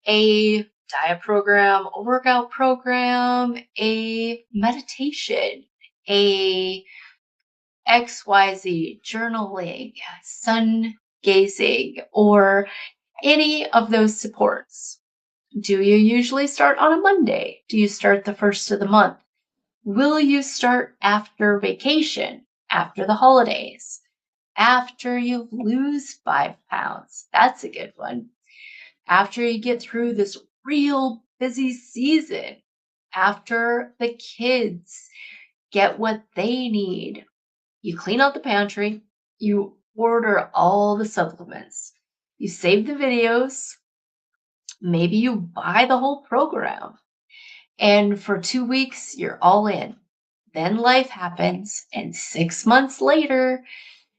a diet program, a workout program, a meditation, a XYZ journaling, sun gazing, or any of those supports. Do you usually start on a Monday? Do you start the first of the month? Will you start after vacation, after the holidays, after you lose 5 pounds? That's a good one. After you get through this real busy season, after the kids get what they need, you clean out the pantry, you order all the supplements, you save the videos, maybe you buy the whole program, and for 2 weeks, you're all in. Then life happens, and 6 months later,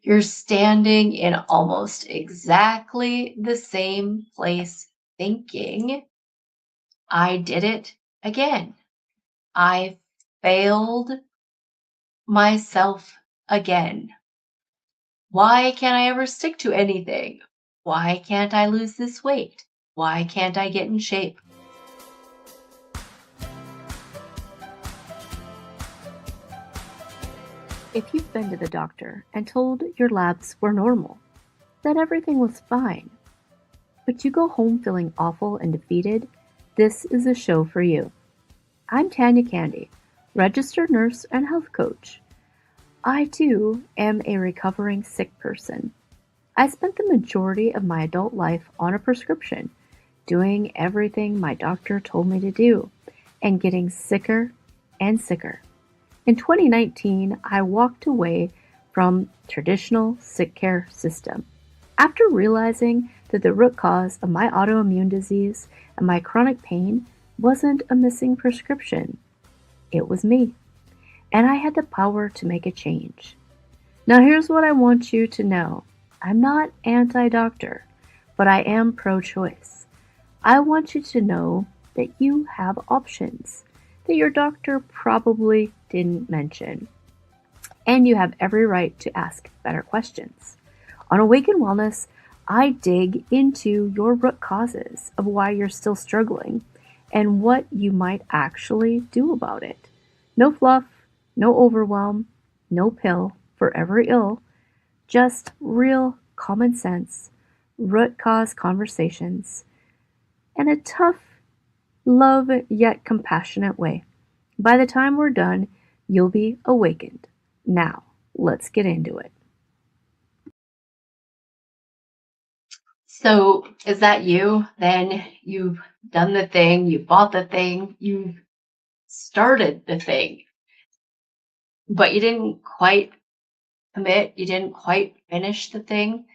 you're standing in almost exactly the same place thinking, I did it again. I failed myself again. Why can't I ever stick to anything? Why can't I lose this weight? Why can't I get in shape? If you've been to the doctor and told your labs were normal, that everything was fine, but you go home feeling awful and defeated, this is a show for you. I'm Tanya Candy, registered nurse and health coach. I too am a recovering sick person. I spent the majority of my adult life on a prescription, doing everything my doctor told me to do, and getting sicker and sicker. In 2019, I walked away from traditional sick care system. After realizing that the root cause of my autoimmune disease and my chronic pain wasn't a missing prescription, it was me. And I had the power to make a change. Now here's what I want you to know. I'm not anti-doctor, but I am pro-choice. I want you to know that you have options that your doctor probably didn't mention. And you have every right to ask better questions. On Awaken Wellness, I dig into your root causes of why you're still struggling and what you might actually do about it. No fluff, no overwhelm, no pill for every ill, just real common sense, root cause conversations, and a tough, love yet compassionate way. By the time we're done, you'll be awakened. Now, let's get into it. So, is that you? Then you've done the thing, you bought the thing, you started the thing, but you didn't quite commit, you didn't quite finish the thing.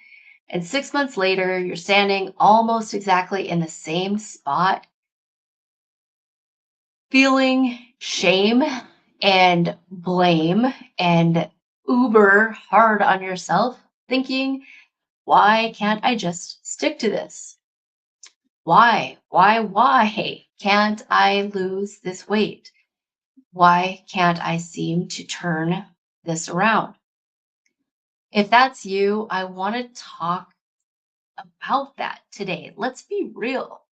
And 6 months later, you're standing almost exactly in the same spot, feeling shame and blame and uber hard on yourself, thinking, why can't I just stick to this? Why can't I lose this weight? Why can't I seem to turn this around? If that's you, I want to talk about that today. Let's be real,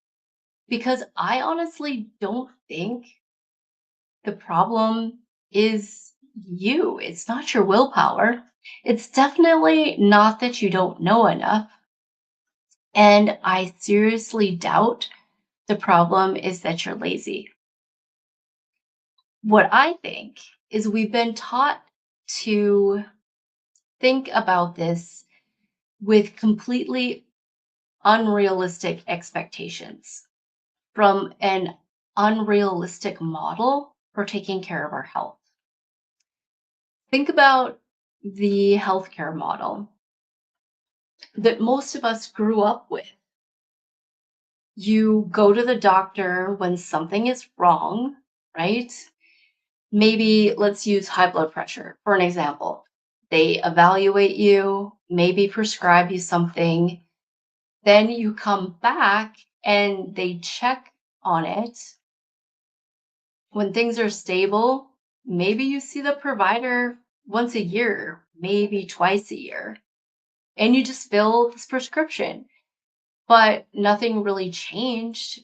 because I honestly don't think the problem is you. It's not your willpower. It's definitely not that you don't know enough. And I seriously doubt the problem is that you're lazy. What I think is we've been taught to think about this with completely unrealistic expectations from an unrealistic model for taking care of our health. Think about the healthcare model that most of us grew up with. You go to the doctor when something is wrong, right? Maybe let's use high blood pressure for an example. They evaluate you, maybe prescribe you something, then you come back and they check on it. When things are stable, maybe you see the provider once a year, maybe twice a year, and you just fill this prescription. But nothing really changed.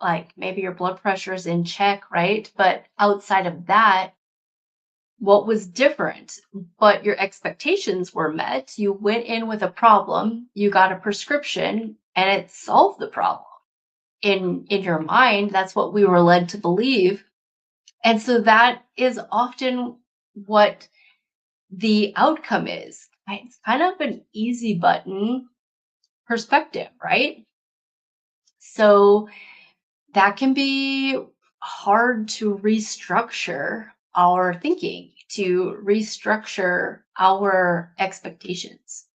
like maybe your blood pressure is in check, right? But outside of that, what was different? But your expectations were met. You went in with a problem, you got a prescription, and it solved the problem. In your mind, that's what we were led to believe. And so that is often what the outcome is. It's kind of an easy button perspective, right? So that can be hard to restructure our thinking, to restructure our expectations.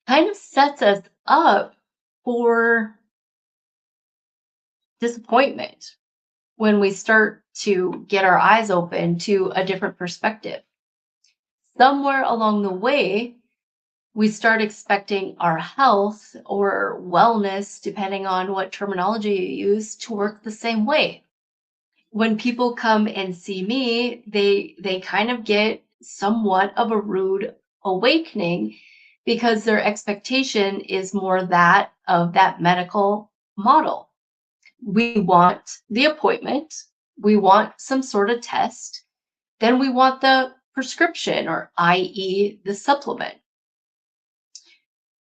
Kind of sets us up for disappointment when we start to get our eyes open to a different perspective. Somewhere along the way, we start expecting our health or wellness, depending on what terminology you use, to work the same way. When people come and see me, they kind of get somewhat of a rude awakening because their expectation is more that of that medical model. We want the appointment, we want some sort of test, then we want the prescription, or i.e., the supplement.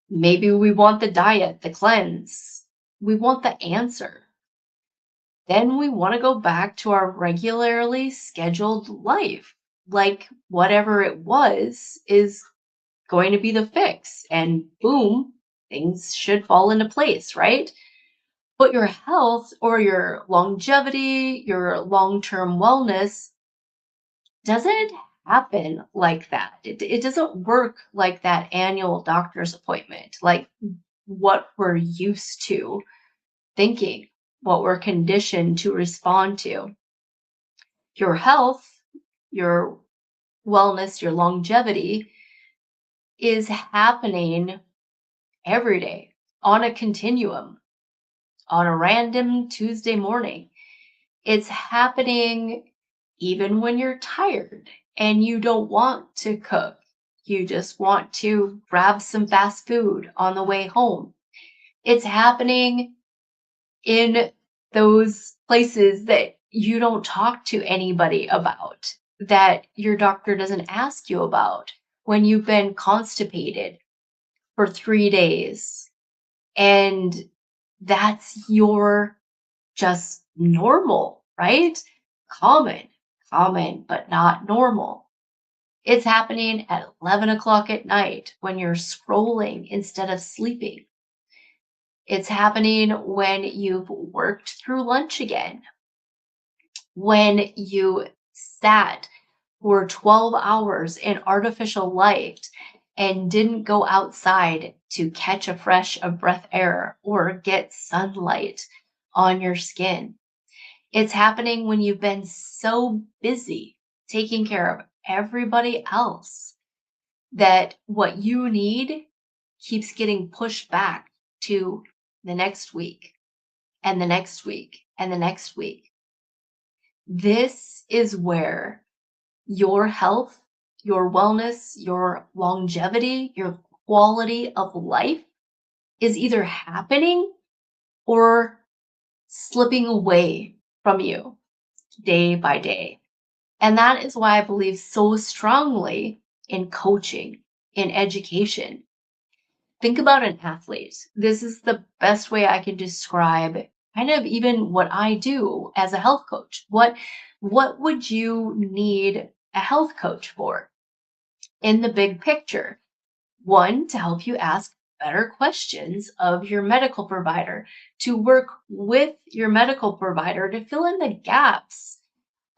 Maybe we want the diet, the cleanse. We want the answer. Then we want to go back to our regularly scheduled life. Like whatever it was is going to be the fix. And boom, things should fall into place, right? But your health or your longevity, your long term wellness doesn't happen like that. It doesn't work like that annual doctor's appointment, like what we're used to thinking, what we're conditioned to respond to. Your health, your wellness, your longevity is happening every day on a continuum, on a random Tuesday morning. It's happening even when you're tired and you don't want to cook. You just want to grab some fast food on the way home. It's happening in those places that you don't talk to anybody about, that your doctor doesn't ask you about, when you've been constipated for 3 days and that's your just normal, right? Common, common, but not normal. It's happening at 11 o'clock at night when you're scrolling instead of sleeping. It's happening when you've worked through lunch again, when you sat for 12 hours in artificial light and didn't go outside to catch a fresh of breath air or get sunlight on your skin. It's happening when you've been so busy taking care of everybody else that what you need keeps getting pushed back to the next week and the next week and the next week. This is where your health, your wellness, your longevity, your quality of life is either happening or slipping away from you day by day. And that is why I believe so strongly in coaching, in education. Think about an athlete. This is the best way I can describe kind of even what I do as a health coach. What would you need a health coach for in the big picture? One, to help you ask better questions of your medical provider, to work with your medical provider to fill in the gaps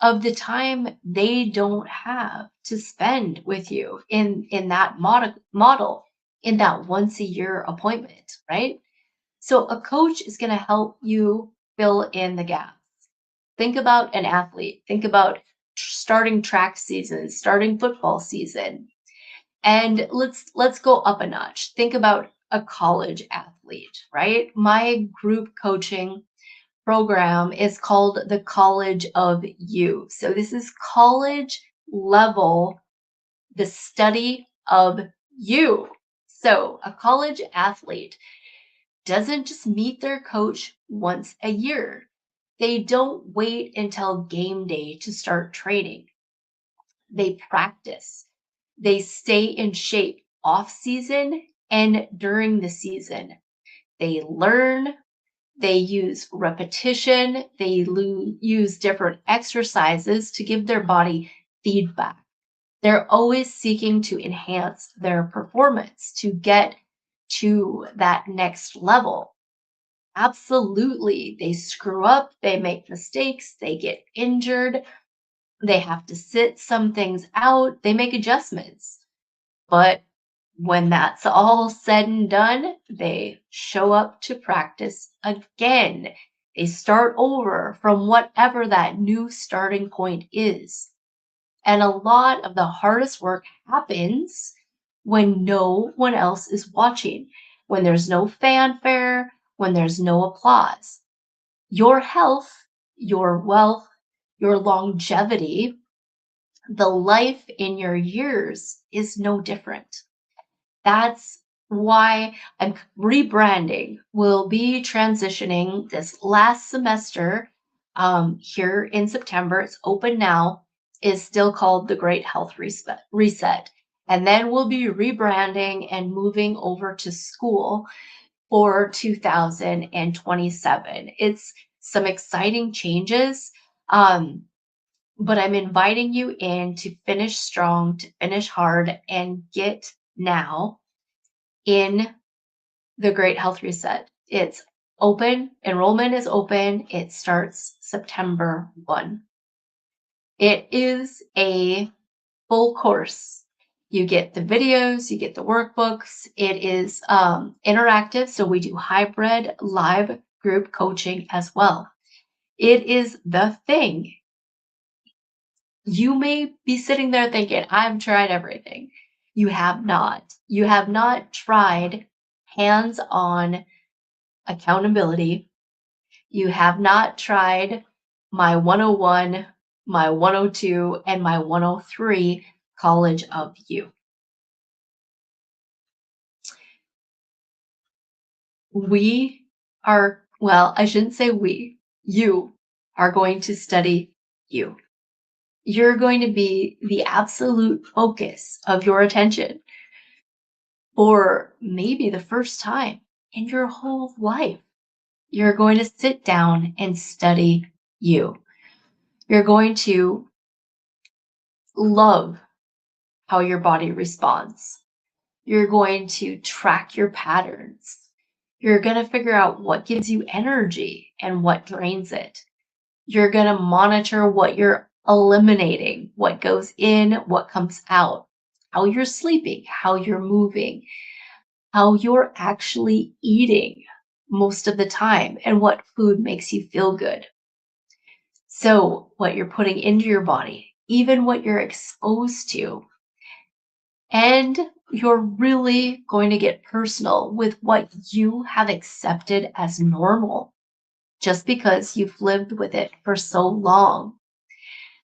of the time they don't have to spend with you in that model, in that once a year appointment, right? So a coach is going to help you fill in the gaps. Think about an athlete. Think about starting track season, starting football season. And let's go up a notch. Think about a college athlete, right? My group coaching program is called the College of You. So this is college level, the study of you. So a college athlete doesn't just meet their coach once a year. They don't wait until game day to start training. They practice. They stay in shape off season and during the season. They learn, they use repetition, they use different exercises to give their body feedback. They're always seeking to enhance their performance to get to that next level. Absolutely. They screw up, they make mistakes, they get injured, they have to sit some things out, they make adjustments. But when that's all said and done, they show up to practice again. They start over from whatever that new starting point is. And a lot of the hardest work happens when no one else is watching, when there's no fanfare, when there's no applause. Your health, your wealth, your longevity, the life in your years is no different. That's why I'm rebranding. We'll be transitioning this last semester here in September. It's open now, is still called the Great Health Reset. And then we'll be rebranding and moving over to school for 2027. It's some exciting changes. But I'm inviting you in to finish strong, to finish hard, and get now in the Great Health Reset. It's open, enrollment is open. It starts September 1. It is a full course. You get the videos, you get the workbooks. It is interactive, so we do hybrid live group coaching as well. It is the thing. You may be sitting there thinking, I've tried everything. You have not. You have not tried hands-on accountability. You have not tried my 101, my 102, and my 103 College of You. We are, well, I shouldn't say we, you are going to study you. You're going to be the absolute focus of your attention for maybe the first time in your whole life. You're going to sit down and study you. You're going to love how your body responds. You're going to track your patterns. You're going to figure out what gives you energy and what drains it. You're going to monitor what you're eliminating, what goes in, what comes out, how you're sleeping, how you're moving, how you're actually eating most of the time, and what food makes you feel good. So, what you're putting into your body, even what you're exposed to, and you're really going to get personal with what you have accepted as normal just because you've lived with it for so long.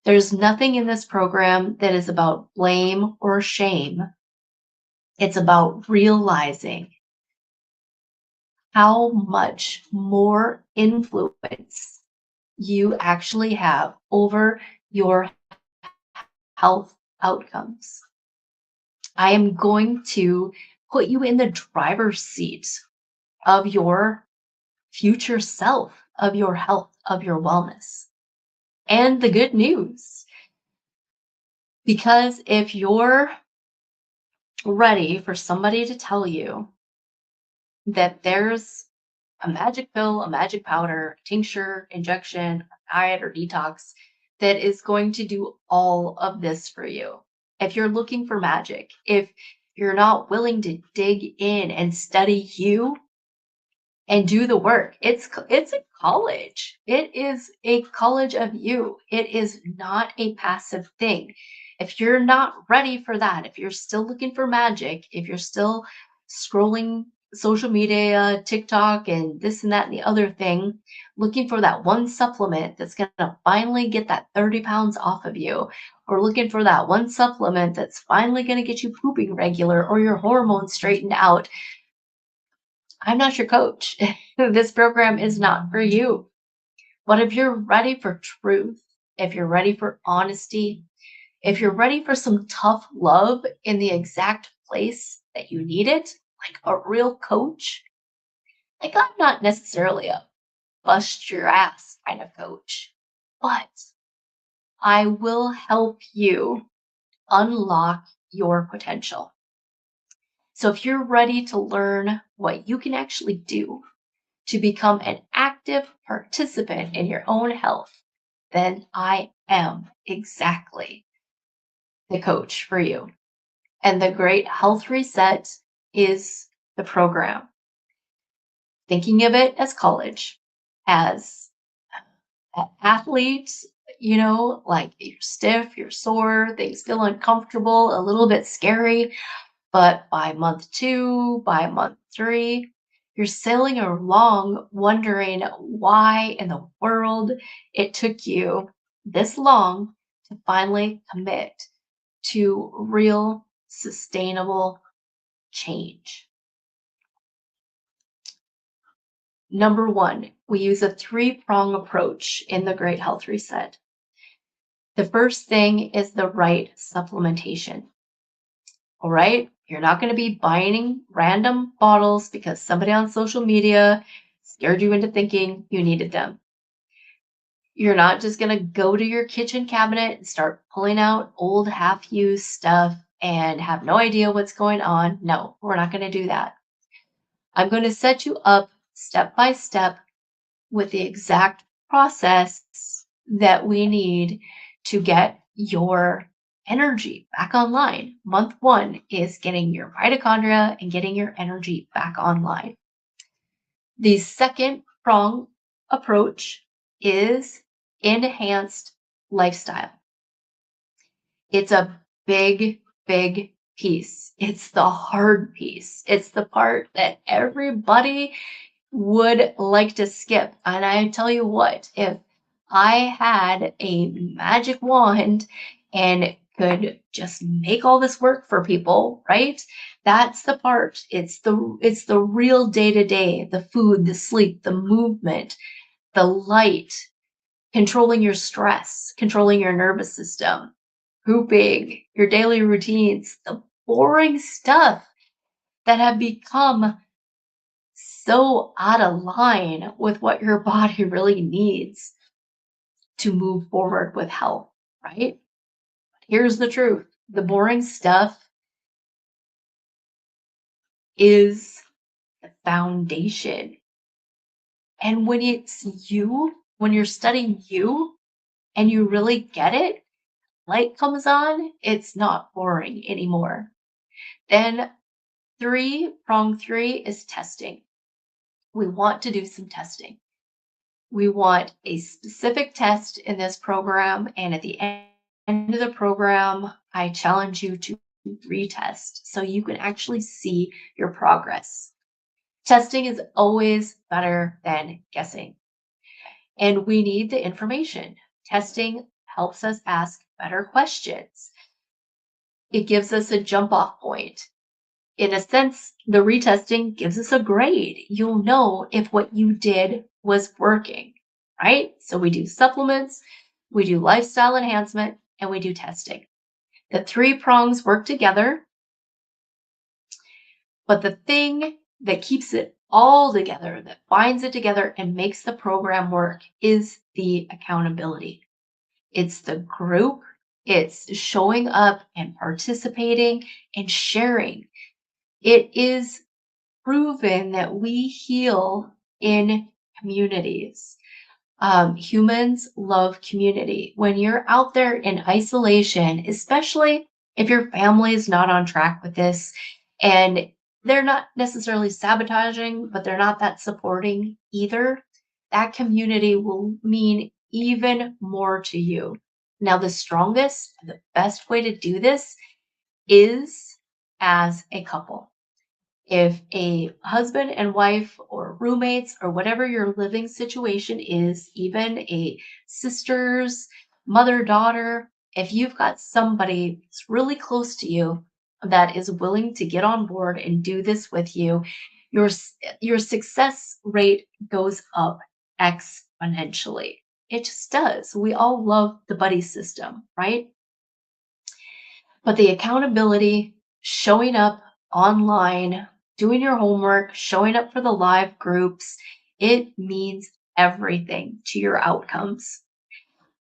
There's nothing in this program that is about blame or shame. It's about realizing how much more influence you actually have over your health outcomes. I am going to put you in the driver's seat of your future self, of your health, of your wellness. And the good news, because if you're ready for somebody to tell you that there's a magic pill, a magic powder, tincture, injection, diet, or detox that is going to do all of this for you. If you're looking for magic, if you're not willing to dig in and study you and do the work, it's a college. It is a college of you. It is not a passive thing. If you're not ready for that, if you're still looking for magic, if you're still scrolling social media, TikTok, and this and that and the other thing, looking for that one supplement that's going to finally get that 30 pounds off of you, or looking for that one supplement that's finally going to get you pooping regular or your hormones straightened out, I'm not your coach. This program is not for you. But if you're ready for truth, if you're ready for honesty, if you're ready for some tough love in the exact place that you need it, like a real coach, like I'm not necessarily a bust your ass kind of coach, but I will help you unlock your potential. So if you're ready to learn what you can actually do to become an active participant in your own health, then I am exactly the coach for you. And the Great Health Reset is the program. Thinking of it as college, as athletes, like you're stiff, you're sore, things feel uncomfortable, a little bit scary. But by month 2, by month 3, you're sailing along wondering why in the world it took you this long to finally commit to real sustainable change. Number 1, we use a 3-prong approach in the Great Health Reset. The first thing is the right supplementation. All right. You're not going to be buying random bottles because somebody on social media scared you into thinking you needed them. You're not just going to go to your kitchen cabinet and start pulling out old half used stuff and have no idea what's going on. No, we're not going to do that. I'm going to set you up step by step with the exact process that we need to get your energy back online. Month 1 is getting your mitochondria and getting your energy back online. The second prong approach is enhanced lifestyle. It's a big, big piece. It's the hard piece. It's the part that everybody would like to skip. And I tell you what, if I had a magic wand and could just make all this work for people, right? That's the part. It's the real day-to-day, the food, the sleep, the movement, the light, controlling your stress, controlling your nervous system, pooping, your daily routines, the boring stuff that have become so out of line with what your body really needs to move forward with health, right? Here's the truth. The boring stuff is the foundation. And when it's you, when you're studying you and you really get it, light comes on, it's not boring anymore. Then prong 3 is testing. We want to do some testing. We want a specific test in this program, and at the end of the program, I challenge you to retest so you can actually see your progress. Testing is always better than guessing, and we need the information. Testing helps us ask better questions. It gives us a jump off point. In a sense, the retesting gives us a grade. You'll know if what you did was working, right? So we do supplements, we do lifestyle enhancement, and we do testing. The 3 prongs work together, but the thing that keeps it all together, that binds it together and makes the program work is the accountability. It's the group, it's showing up and participating and sharing. It is proven that we heal in communities. Humans love community. When you're out there in isolation, especially if your family is not on track with this and they're not necessarily sabotaging, but they're not that supporting either, that community will mean even more to you. Now, the strongest, the best way to do this is as a couple. If a husband and wife or roommates or whatever your living situation is, even a sisters, mother, daughter, if you've got somebody that's really close to you that is willing to get on board and do this with you, your your success rate goes up exponentially. It just does. We all love the buddy system, right? But the accountability, showing up online, doing your homework, showing up for the live groups, it means everything to your outcomes.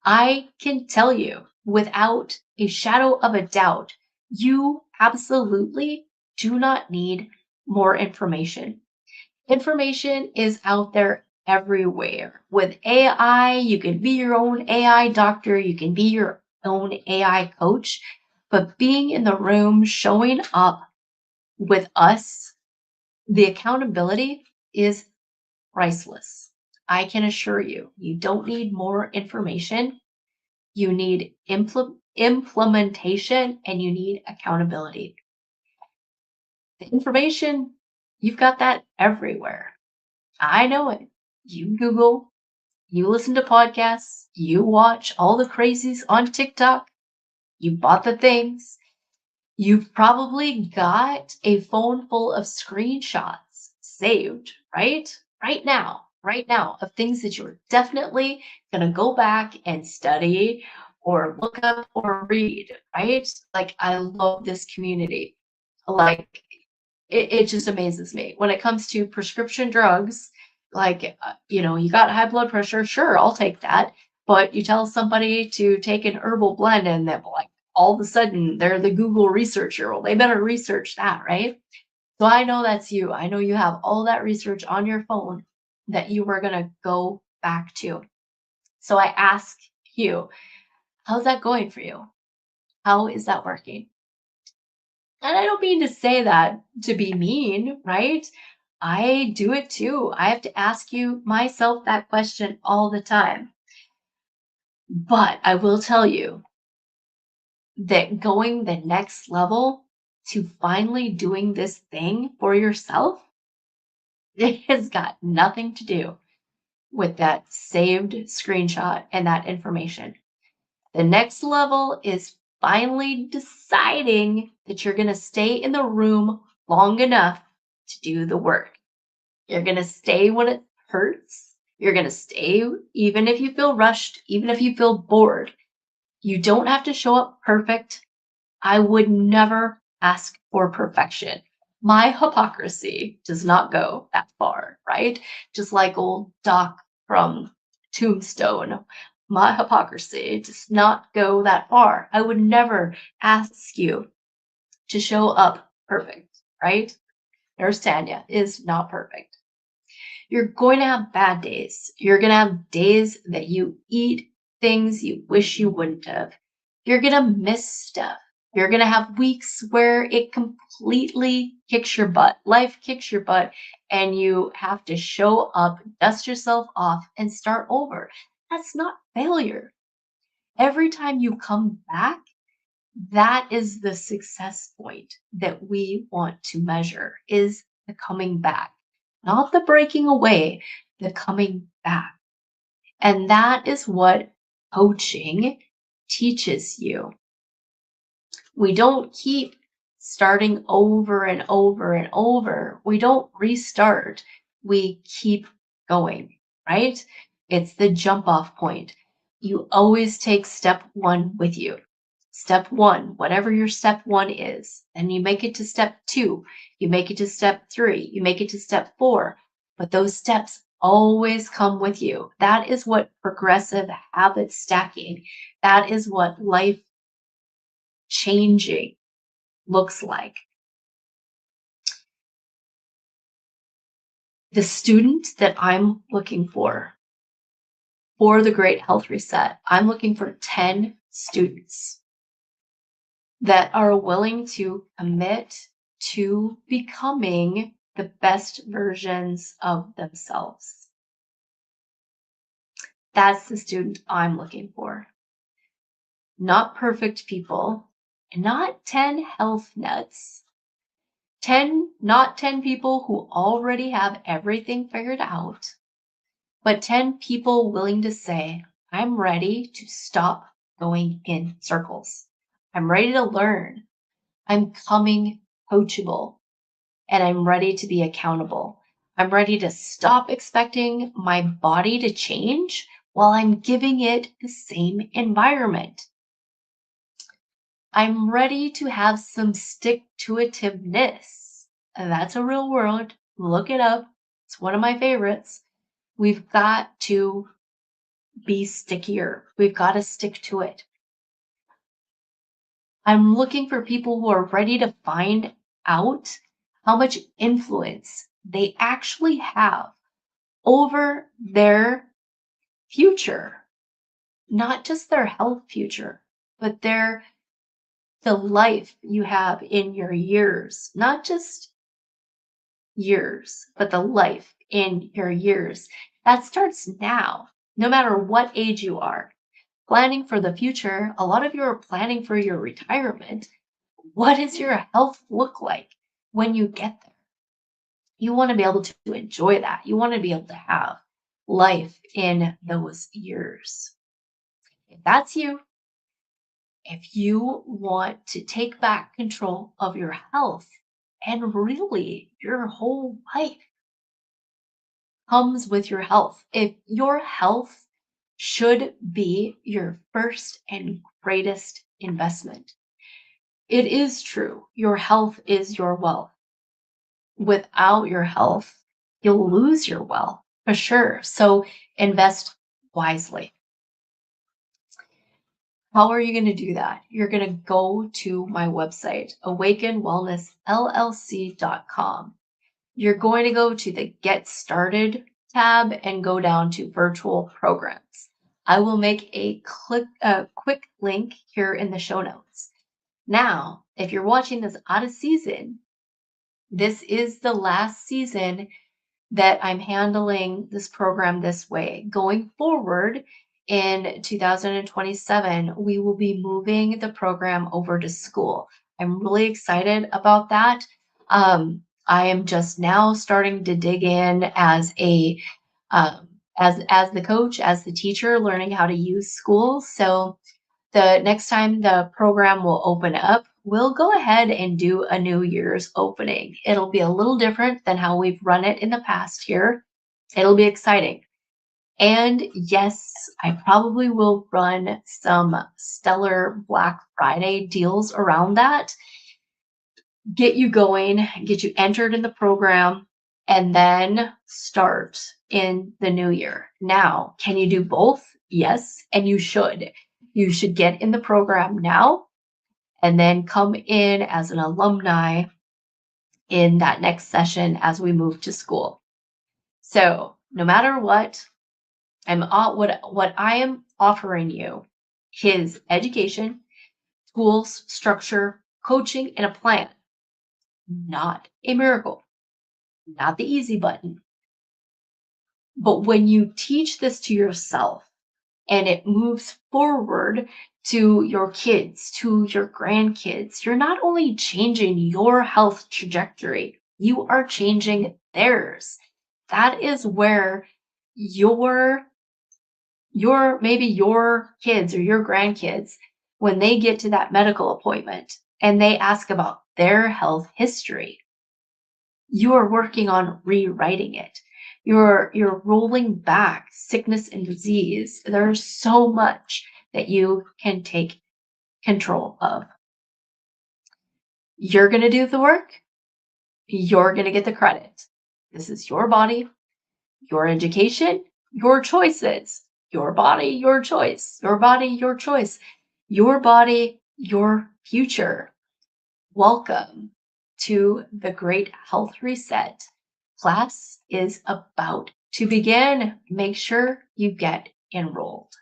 I can tell you without a shadow of a doubt, you absolutely do not need more information. Information is out there everywhere. With AI, you can be your own AI doctor, you can be your own AI coach, but being in the room, showing up with us, the accountability is priceless. I can assure you, you don't need more information. You need implementation and you need accountability. The information, you've got that everywhere. I know it. You Google, you listen to podcasts, you watch all the crazies on TikTok, you bought the things. You've probably got a phone full of screenshots saved, right? Right now, of things that you're definitely going to go back and study or look up or read, right? Like, I love this community. Like, it just amazes me. When it comes to prescription drugs, like, you got high blood pressure, sure, I'll take that. But you tell somebody to take an herbal blend and they're like, all of a sudden they're the Google researcher. Well, they better research that, right? So I know that's you. I know you have all that research on your phone that you were going to go back to. So I ask you, how's that going for you? How is that working? And I don't mean to say that to be mean, right? I do it too. I have to ask you myself that question all the time. But I will tell you that going the next level to finally doing this thing for yourself, it has got nothing to do with that saved screenshot and that information. The next level is finally deciding that you're going to stay in the room long enough to do the work. You're going to stay when it hurts. You're going to stay even if you feel rushed, even if you feel bored. You don't have to show up perfect. I would never ask for perfection. My hypocrisy does not go that far, right? Just like old Doc from Tombstone. My hypocrisy does not go that far. I would never ask you to show up perfect, right? Nurse Tanya is not perfect. You're going to have bad days. You're going to have days that you eat things you wish you wouldn't have. You're going to miss stuff. You're going to have weeks where it completely kicks your butt. Life kicks your butt, and you have to show up, dust yourself off, and start over. That's not failure. Every time you come back, that is the success point that we want to measure, is the coming back, not the breaking away, the coming back. And that is what coaching teaches you. We don't keep starting over and over and over. We don't restart. We keep going, right? It's the jump off point. You always take step one with you. Step one, whatever your step one is, and you make it to step two, you make it to step three, you make it to step four, but those steps always come with you. That is what progressive habit stacking, that is what life changing looks like. The student that I'm looking for the Great Health Reset, I'm looking for 10 students that are willing to commit to becoming the best versions of themselves. That's the student I'm looking for. Not perfect people, not 10 health nuts, not 10 people who already have everything figured out, but 10 people willing to say, I'm ready to stop going in circles. I'm ready to learn. I'm coming coachable. and I'm ready to be accountable. I'm ready to stop expecting my body to change while I'm giving it the same environment. I'm ready to have some stick-to-itiveness. And that's a real word. Look it up. It's one of my favorites. We've got to be stickier. We've got to stick to it. I'm looking for people who are ready to find out how much influence they actually have over their future, not just their health future, but the life you have in your years, not just years, but the life in your years. That starts now, no matter what age you are. Planning for the future, a lot of you are planning for your retirement. What does your health look like when you get there? You want to be able to enjoy that. You want to be able to have life in those years. If that's you, if you want to take back control of your health and really your whole life comes with your health. If your health should be your first and greatest investment. It is true. Your health is your wealth. Without your health, you'll lose your wealth for sure. So invest wisely. How are you going to do that? You're going to go to my website, awakenwellnessllc.com. You're going to go to the Get Started tab and go down to Virtual Programs. I will make a quick link here in the show notes. Now, if you're watching this out of season, this is the last season that I'm handling this program this way. Going forward in 2027, we will be moving the program over to school. I'm really excited about that. I am just now starting to dig in as as the coach, as the teacher, learning how to use schools. So the next time the program will open up, we'll go ahead and do a New Year's opening. It'll be a little different than how we've run it in the past here. It'll be exciting. And yes, I probably will run some stellar Black Friday deals around that. Get you going, get you entered in the program, and then start in the new year. Now, can you do both? Yes, and you should. You should get in the program now and then come in as an alumni in that next session as we move to school. So, no matter what, what I am offering you is education, tools, structure, coaching, and a plan. Not a miracle, not the easy button. But when you teach this to yourself and it moves forward to your kids, to your grandkids, you're not only changing your health trajectory, you are changing theirs. That is where maybe your kids or your grandkids, when they get to that medical appointment and they ask about their health history, you are working on rewriting it. You're rolling back sickness and disease. There's so much that you can take control of. You're going to do the work. You're going to get the credit. This is your body, your education, your choices. Your body, your choice. Your body, your choice. Your body, your future. Welcome to the Great Health Reset. Class is about to begin. Make sure you get enrolled.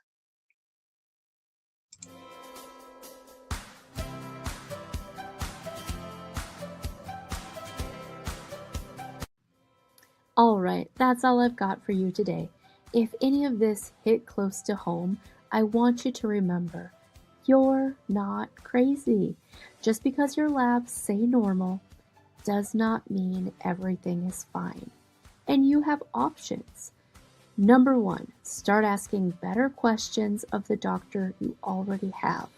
Alright, that's all I've got for you today. If any of this hit close to home, I want you to remember, you're not crazy. Just because your labs say normal does not mean everything is fine. And you have options. Number 1, start asking better questions of the doctor you already have.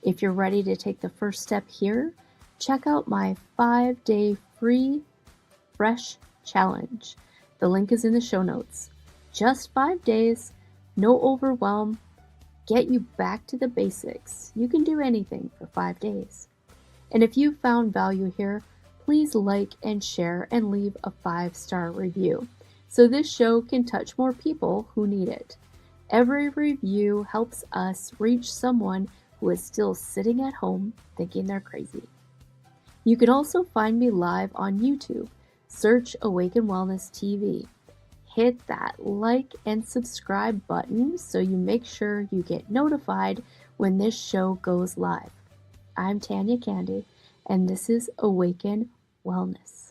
If you're ready to take the first step here, check out my 5-day free fresh challenge. The link is in the show notes. Just 5 days, no overwhelm, get you back to the basics. You can do anything for 5 days. And if you found value here, please like and share and leave a 5-star review so this show can touch more people who need it. Every review helps us reach someone who is still sitting at home thinking they're crazy. You can also find me live on YouTube. Search Awaken Wellness TV. Hit that like and subscribe button so you make sure you get notified when this show goes live. I'm Tanya Candy, and this is Awaken Wellness.